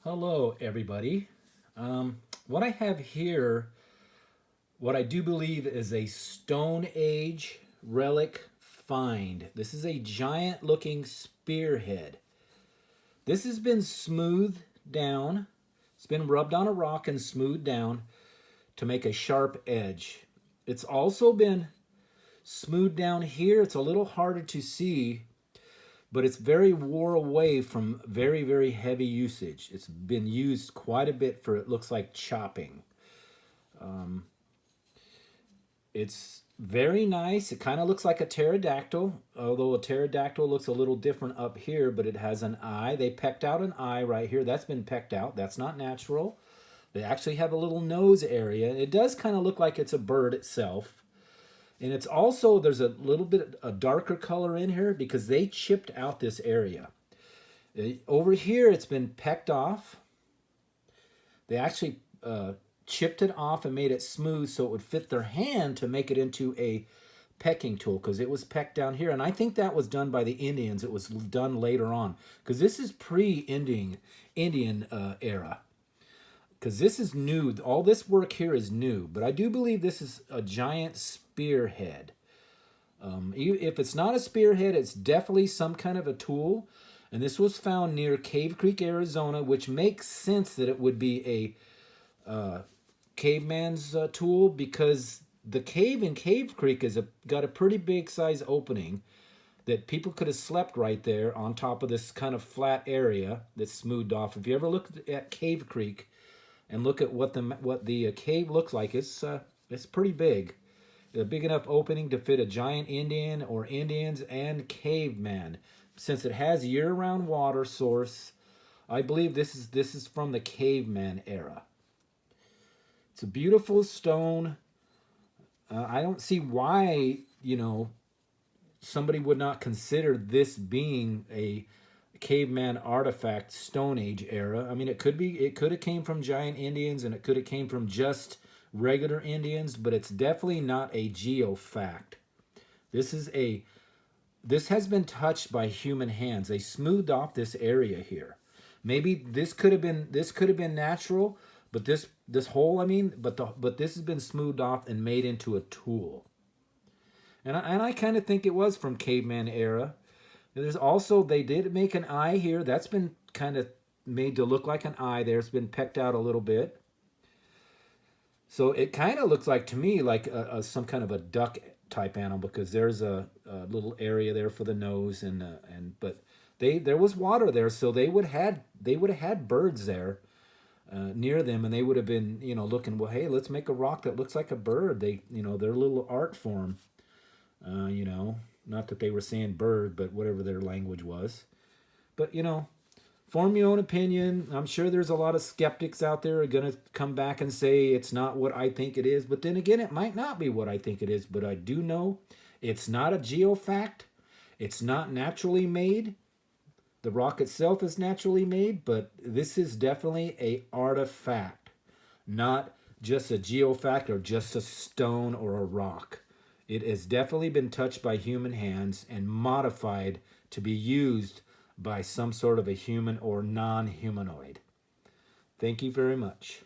Hello, everybody. What I have here, what I do believe is a Stone Age relic find. This is a giant looking spearhead. This has been smoothed down. It's been rubbed on a rock and smoothed down to make a sharp edge. It's also been smoothed down here. It's a little harder to see, but it's very wore away from very, very heavy usage. It's been used quite a bit for, it looks like, chopping. It's very nice. It kind of looks like a pterodactyl, although a pterodactyl looks a little different up here, but it has an eye. They pecked out an eye right here. That's been pecked out. That's not natural. They actually have a little nose area. It does kind of look like it's a bird itself. And it's also, there's a little bit a darker color in here because they chipped out this area. Over here, it's been pecked off. They actually chipped it off and made it smooth so it would fit their hand to make it into a pecking tool, because it was pecked down here. And I think that was done by the Indians. It was done later on, because this is pre-Indian era. Because this is new. All this work here is new. But I do believe this is a giant spearhead. If it's not a spearhead, it's definitely some kind of a tool. And this was found near Cave Creek, Arizona, which makes sense that it would be a caveman's tool, because the cave in Cave Creek got a pretty big size opening that people could have slept right there on top of this kind of flat area that's smoothed off. If you ever look at Cave Creek and look at what the cave looks like, it's pretty big. A big enough opening to fit a giant Indian or Indians and caveman. Since it has year-round water source, I believe this is from the caveman era. It's a beautiful stone. I don't see why, somebody would not consider this being a caveman artifact, Stone Age era. I mean, it could have came from giant Indians, and it could have came from just regular Indians, but it's definitely not a geofact. This has been touched by human hands. They smoothed off this area here. Maybe this could have been natural, but this hole, but this has been smoothed off and made into a tool. And I kind of think it was from caveman era. There's also, they did make an eye here. That's been kind of made to look like an eye there. It's been pecked out a little bit. So it kind of looks like, to me, like some kind of a duck type animal, because there's a little area there for the nose, but there was water there, so they would have had birds there near them, and they would have been looking, well, hey, let's make a rock that looks like a bird. Their little art form, not that they were saying bird, but whatever their language was. But form your own opinion. I'm sure there's a lot of skeptics out there who are going to come back and say it's not what I think it is. But then again, it might not be what I think it is. But I do know it's not a geofact. It's not naturally made. The rock itself is naturally made, but this is definitely a artifact, not just a geofact or just a stone or a rock. It has definitely been touched by human hands and modified to be used by some sort of a human or non-humanoid. Thank you very much.